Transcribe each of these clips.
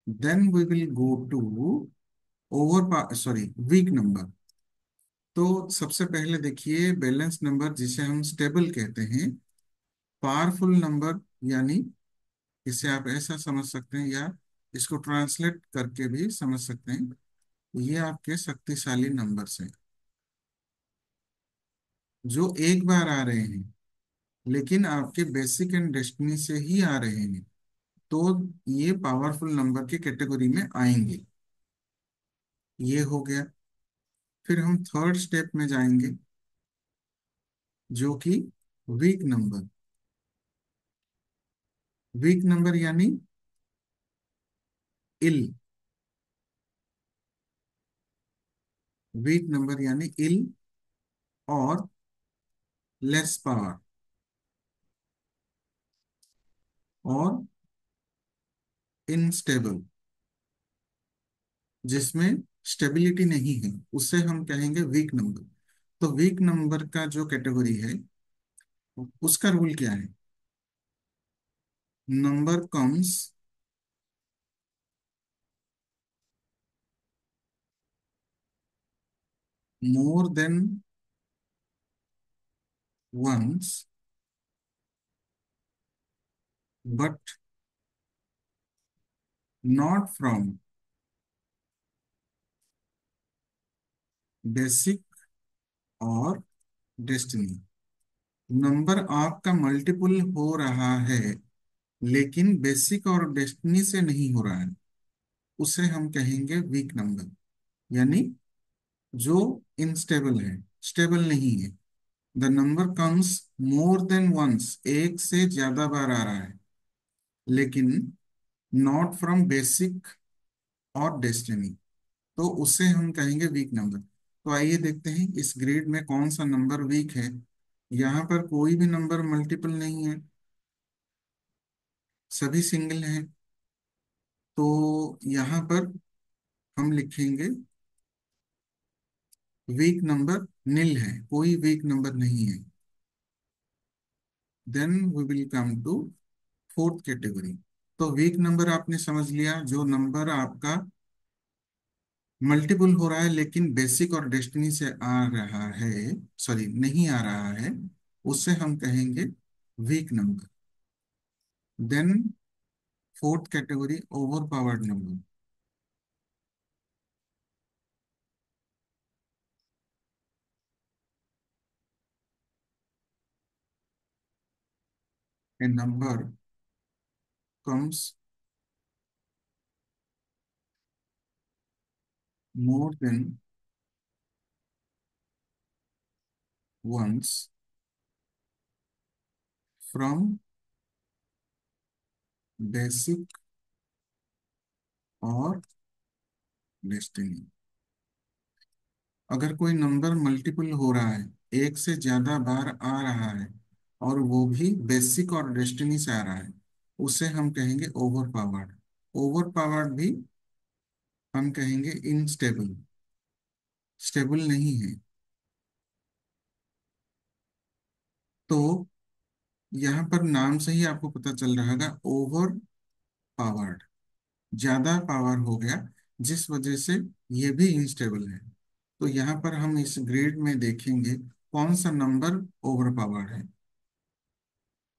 Then we will go to over sorry weak number. तो सबसे पहले देखिए बैलेंस नंबर जिसे हम स्टेबल कहते हैं, पावरफुल नंबर, यानी इसे आप ऐसा समझ सकते हैं या इसको ट्रांसलेट करके भी समझ सकते हैं, ये आपके शक्तिशाली नंबर्स हैं जो एक बार आ रहे हैं लेकिन आपके बेसिक एंड डेस्टिनी से ही आ रहे हैं, तो ये पावरफुल नंबर की कैटेगरी में आएंगे। ये हो गया। फिर हम थर्ड स्टेप में जाएंगे जो कि वीक नंबर। वीक नंबर यानी इल। वीक नंबर यानी इल और लेस पावर और इनस्टेबल, जिसमें स्टेबिलिटी नहीं है, उसे हम कहेंगे वीक नंबर। तो वीक नंबर का जो कैटेगरी है उसका रूल क्या है? Number comes more than once but not from basic और डेस्टिनी। नंबर आपका मल्टीपल हो रहा है लेकिन बेसिक और डेस्टिनी से नहीं हो रहा है, उसे हम कहेंगे वीक नंबर, यानी जो इनस्टेबल है, स्टेबल नहीं है। The number comes more than once, एक से ज्यादा बार आ रहा है लेकिन नॉट फ्रॉम बेसिक और डेस्टिनी, तो उसे हम कहेंगे वीक नंबर। तो आइए देखते हैं इस ग्रेड में कौन सा नंबर वीक है। यहाँ पर कोई भी नंबर मल्टीपल नहीं है, सभी सिंगल हैं। तो यहाँ पर हम लिखेंगे वीक नंबर नील है, कोई वीक नंबर नहीं है। Then we will come to fourth category. तो वीक नंबर आपने समझ लिया, जो नंबर आपका मल्टीपल हो रहा है लेकिन बेसिक और डेस्टिनी से आ रहा है, सॉरी नहीं आ रहा है, उसे हम कहेंगे weak number. Then fourth category over powered number. A number comes more than once from basic और डेस्टिनी। अगर कोई नंबर मल्टीपल हो रहा है, एक से ज्यादा बार आ रहा है और वो भी बेसिक और डेस्टिनी से आ रहा है, उसे हम कहेंगे ओवर पावर्ड। ओवर पावर्ड भी हम कहेंगे इनस्टेबल, स्टेबल नहीं है। तो यहाँ पर नाम से ही आपको पता चल रहा होगा, ओवर पावर्ड, ज्यादा पावर हो गया, जिस वजह से ये भी इनस्टेबल है। तो यहाँ पर हम इस ग्रेड में देखेंगे कौन सा नंबर ओवर पावर्ड है,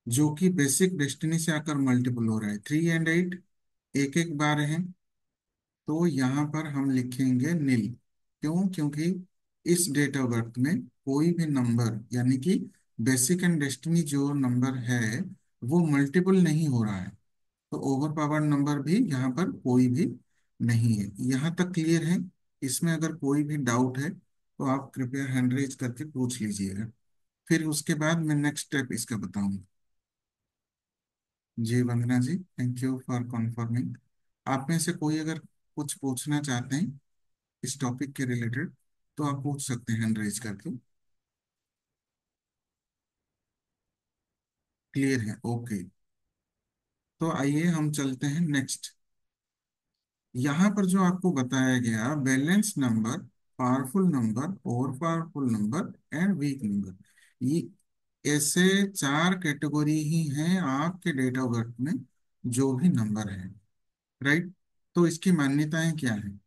जो कि बेसिक डेस्टिनी से आकर मल्टीपल हो रहा है। 3 और 8 एक एक बार है, तो यहाँ पर हम लिखेंगे नील। क्यों? क्योंकि इस डेट ऑफ बर्थ में कोई भी नंबर, यानी कि बेसिक एंड डेस्टिनी जो नंबर है वो मल्टीपल नहीं हो रहा है, तो ओवर पावर नंबर भी यहाँ पर कोई भी नहीं है। यहाँ तक क्लियर है? इसमें अगर कोई भी डाउट है तो आप कृपया हैंड रेज करके पूछ लीजिएगा, फिर उसके बाद मैं नेक्स्ट स्टेप इसका बताऊंगा। जी वंदना जी, थैंक यू फॉर कॉन्फर्मिंग। आप में से कोई अगर कुछ पूछना चाहते हैं इस टॉपिक के रिलेटेड तो आप पूछ सकते हैं हैंड रेज करके। क्लियर है? ओके। तो आइए हम चलते हैं नेक्स्ट। यहाँ पर जो आपको बताया गया balance number, powerful number, over powerful number and weak number, ये ऐसे 4 कैटेगरी ही हैं आपके डेट ऑफ बर्थ में जो भी नंबर है, राइट? तो इसकी मान्यताएं क्या है?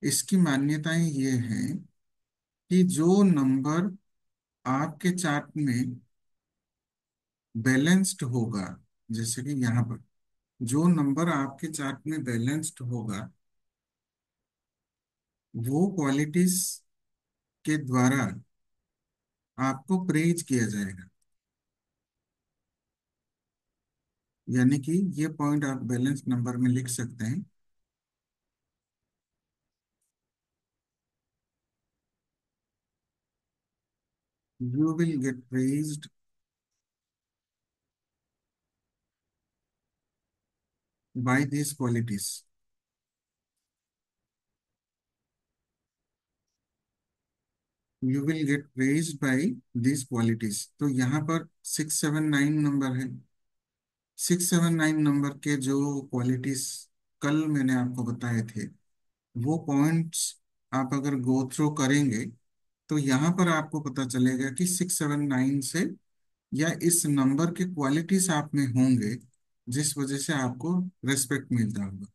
इसकी मान्यताएं ये हैं कि जो नंबर आपके चार्ट में बैलेंस्ड होगा, जैसे कि यहाँ पर जो नंबर आपके चार्ट में बैलेंस्ड होगा, वो क्वालिटीज के द्वारा आपको प्रेज किया जाएगा। यानी कि ये पॉइंट आप बैलेंस नंबर में लिख सकते हैं। You will get praised by these qualities. You will get praised by these qualities। तो यहाँ पर 679 नंबर है। 679 नंबर के जो क्वालिटीज कल मैंने आपको बताए थे, वो पॉइंट्स आप अगर गो थ्रू करेंगे तो यहाँ पर आपको पता चलेगा कि 679 से या इस नंबर के क्वालिटीज आप में होंगे, जिस वजह से आपको रेस्पेक्ट मिलता होगा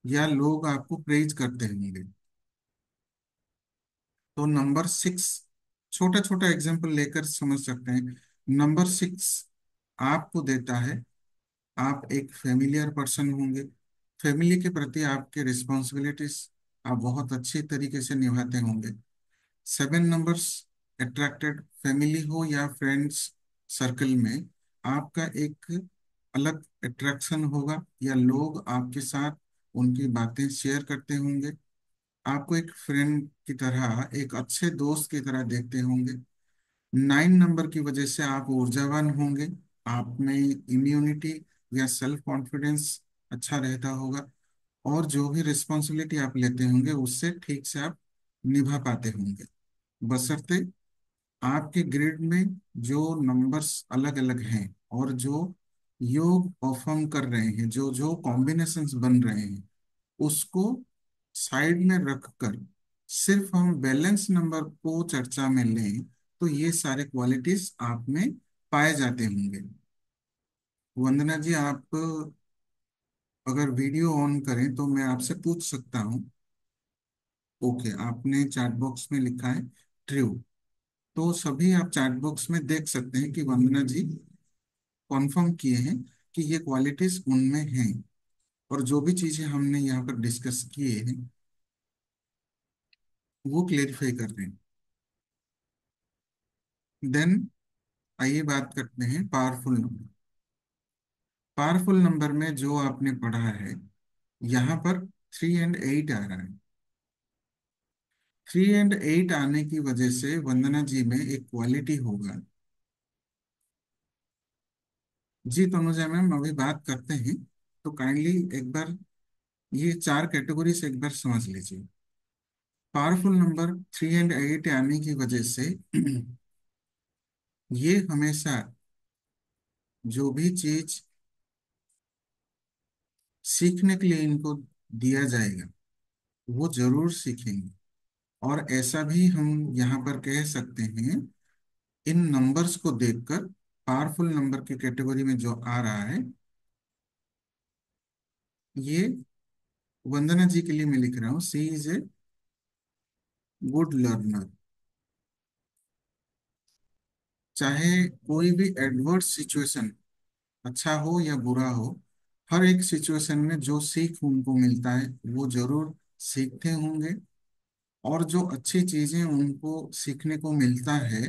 या लोग आपको प्रेज करते होंगे। तो नंबर 6, छोटा छोटा एग्जांपल लेकर समझ सकते हैं। नंबर 6 आपको देता है आप एक फेमिलियर पर्सन होंगे। फैमिली के प्रति आपके रिस्पॉन्सिबिलिटीज आप बहुत अच्छे तरीके से निभाते होंगे। 7 नंबर्स अट्रैक्टेड, फैमिली हो या फ्रेंड्स सर्कल में आपका एक अलग अट्रैक्शन होगा, या लोग आपके साथ उनकी बातें शेयर करते होंगे, आपको एक फ्रेंड की तरह, एक अच्छे दोस्त की तरह देखते होंगे। 9 नंबर की वजह से आप ऊर्जावान होंगे, आप में इम्यूनिटी या सेल्फ कॉन्फिडेंस अच्छा रहता होगा, और जो भी रिस्पॉन्सिबिलिटी आप लेते होंगे उससे ठीक से आप निभा पाते होंगे। बशर्ते आपके ग्रिड में जो नंबर्स अलग अलग हैं और जो योग परफॉर्म कर रहे हैं, जो जो कॉम्बिनेशंस बन रहे हैं, उसको साइड में रखकर सिर्फ हम बैलेंस नंबर को चर्चा में लें तो ये सारे क्वालिटीज आप में पाए जाते होंगे। वंदना जी, आप अगर वीडियो ऑन करें तो मैं आपसे पूछ सकता हूँ? ओके, आपने चैट बॉक्स में लिखा है ट्रू। तो सभी आप चैट बॉक्स में देख सकते हैं कि वंदना जी कॉन्फर्म किए हैं कि ये क्वालिटीज उनमें हैं, और जो भी चीजें हमने यहाँ पर डिस्कस किए हैं वो क्लेरिफाई कर रहे हैं। देन आइए बात करते हैं पावरफुल नंबर। पावरफुल नंबर में जो आपने पढ़ा है, यहाँ पर 3 और 8 आ रहा है। 3 और 8 आने की वजह से वंदना जी में एक क्वालिटी होगा। जी तनुजा मैम, अभी बात करते हैं, तो काइंडली एक बार ये 4 कैटेगरी से एक बार समझ लीजिए। पावरफुल नंबर 3 और 8 आने की वजह से ये हमेशा जो भी चीज सीखने के लिए इनको दिया जाएगा वो जरूर सीखेंगे। और ऐसा भी हम यहाँ पर कह सकते हैं, इन नंबर्स को देखकर पावरफुल नंबर की कैटेगरी में जो आ रहा है, ये वंदना जी के लिए मैं लिख रहा हूँ, सी इज ए गुड लर्नर। चाहे कोई भी एडवर्स सिचुएशन अच्छा हो या बुरा हो, हर एक सिचुएशन में जो सीख उनको मिलता है वो जरूर सीखते होंगे। और जो अच्छी चीजें उनको सीखने को मिलता है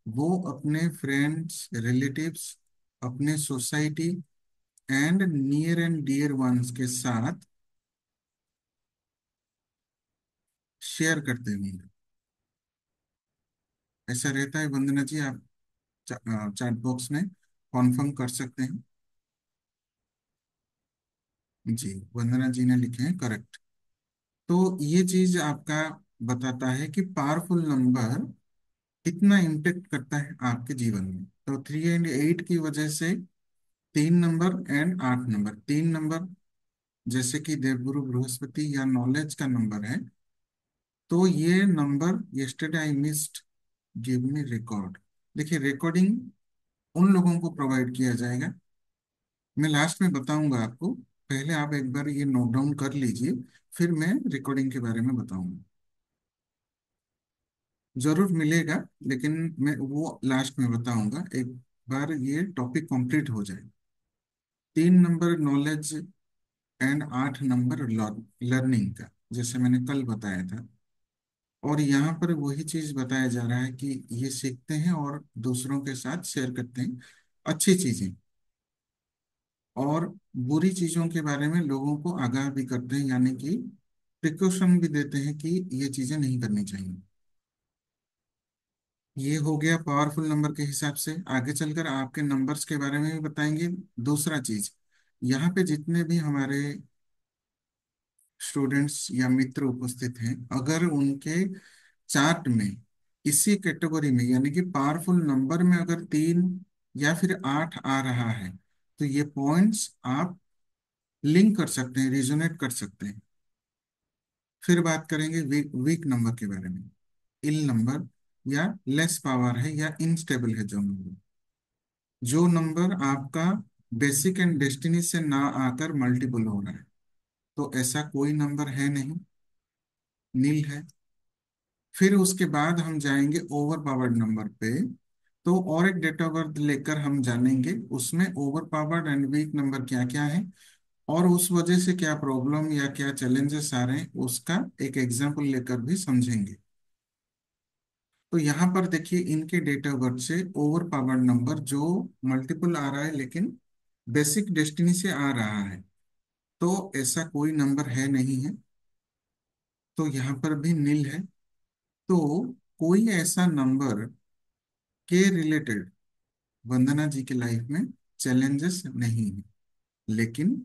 वो अपने फ्रेंड्स, रिलेटिव्स, अपने society and near and dear ones के साथ शेयर करते होंगे। ऐसा रहता है वंदना जी, आप चैट बॉक्स में कॉन्फर्म कर सकते हैं। जी, वंदना जी ने लिखे हैं करेक्ट। तो ये चीज आपका बताता है कि पावरफुल नंबर कितना इम्पेक्ट करता है आपके जीवन में। तो 3 और 8 की वजह से 3 नंबर एंड 8 नंबर, 3 नंबर जैसे कि देवगुरु बृहस्पति या नॉलेज का नंबर है, तो ये number yesterday I missed, give me record. देखिए, रिकॉर्डिंग उन लोगों को प्रोवाइड किया जाएगा, मैं लास्ट में बताऊंगा आपको, पहले आप एक बार ये नोट डाउन कर लीजिए, फिर मैं रिकॉर्डिंग के बारे में बताऊंगा। जरूर मिलेगा, लेकिन मैं वो लास्ट में बताऊंगा, एक बार ये टॉपिक कंप्लीट हो जाए। 3 number knowledge and 8 number learning का, जैसे मैंने कल बताया था। और यहाँ पर वही चीज बताया जा रहा है कि ये सीखते हैं और दूसरों के साथ शेयर करते हैं अच्छी चीजें, और बुरी चीजों के बारे में लोगों को आगाह भी करते हैं, यानी कि प्रिकॉशन भी देते हैं कि ये चीजें नहीं करनी चाहिए। ये हो गया पावरफुल नंबर के हिसाब से। आगे चलकर आपके नंबर्स के बारे में भी बताएंगे। दूसरा चीज, यहाँ पे जितने भी हमारे स्टूडेंट्स या मित्र उपस्थित हैं, अगर उनके चार्ट में इसी कैटेगरी में, यानी कि पावरफुल नंबर में अगर 3 या फिर 8 आ रहा है, तो ये पॉइंट्स आप लिंक कर सकते हैं, रिजोनेट कर सकते हैं। फिर बात करेंगे वीक वीक नंबर के बारे में। इल नंबर या लेस पावर है या इनस्टेबल है जो नंबर आपका बेसिक एंड डेस्टिनी से ना आकर मल्टीपल हो रहा है, तो ऐसा कोई नंबर है नहीं, नील है। फिर उसके बाद हम जाएंगे ओवर पावर्ड नंबर पे। तो और एक डेट ऑफ बर्थ लेकर हम जानेंगे उसमें over powered and weak number क्या क्या है, और उस वजह से क्या प्रॉब्लम या क्या चैलेंजेस आ रहे हैं, उसका एक एग्जाम्पल लेकर भी समझेंगे। तो यहाँ पर देखिए, इनके डेट ऑफ बर्थ से ओवर पावर्ड नंबर जो मल्टीपल आ रहा है लेकिन बेसिक डेस्टिनी से आ रहा है, तो ऐसा कोई नंबर है नहीं है, तो यहाँ पर भी नील है। तो कोई ऐसा नंबर के रिलेटेड वंदना जी की लाइफ में चैलेंजेस नहीं है, लेकिन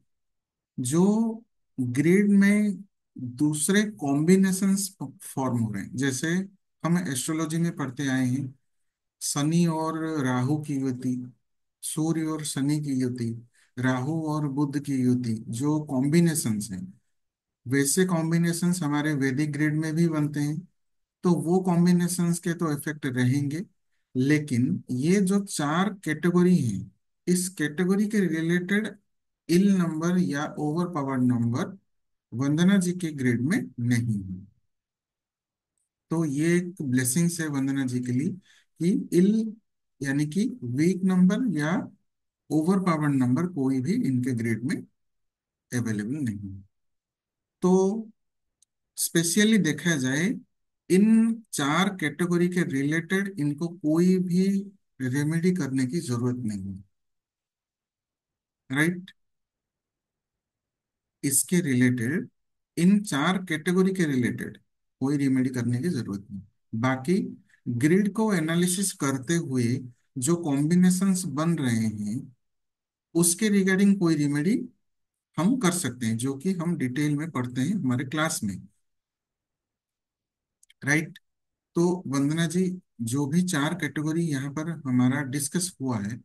जो ग्रिड में दूसरे कॉम्बिनेशंस फॉर्म हो रहे हैं, जैसे हम एस्ट्रोलॉजी में पढ़ते आए हैं, शनि और राहु की युति, सूर्य और शनि की युति, राहु और बुध की युति, जो कॉम्बिनेशंस हैं, वैसे कॉम्बिनेशंस हमारे वैदिक ग्रिड में भी बनते हैं। तो वो कॉम्बिनेशंस के तो इफेक्ट रहेंगे, लेकिन ये जो 4 कैटेगरी हैं, इस कैटेगरी के रिलेटेड इल नंबर या ओवर पावर नंबर वंदना जी के ग्रेड में नहीं है। तो ये एक ब्लेसिंग्स है वंदना जी के लिए कि इल, यानी कि वीक नंबर या ओवर पावर नंबर कोई भी इनके ग्रेड में अवेलेबल नहीं है। तो स्पेशली देखा जाए, इन 4 कैटेगरी के रिलेटेड इनको कोई भी रेमेडी करने की जरूरत नहीं है, राइट। इसके रिलेटेड, इन 4 कैटेगरी के रिलेटेड कोई रेमेडी करने की जरूरत नहीं। बाकी ग्रिड को एनालिसिस करते हुए जो कॉम्बिनेशंस बन रहे हैं, उसके रिगार्डिंग कोई रेमेडी हम कर सकते हैं, जो कि हम डिटेल में पढ़ते हैं हमारे क्लास में, राइट। तो वंदना जी, जो भी 4 कैटेगरी यहाँ पर हमारा डिस्कस हुआ है,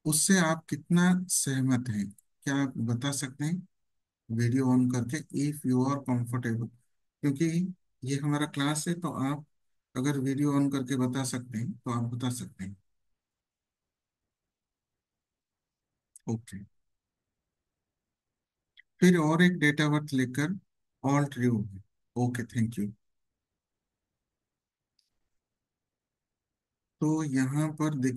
उससे आप कितना सहमत हैं, क्या आप बता सकते हैं वीडियो ऑन करके, इफ यू आर कंफर्टेबल? क्योंकि ये हमारा क्लास है, तो आप अगर वीडियो ऑन करके बता सकते हैं तो आप बता सकते हैं। ओके। फिर और एक डेटा बर्थ लेकर, ऑल ट्रू है। Okay, thank you. तो यहाँ पर देखिए,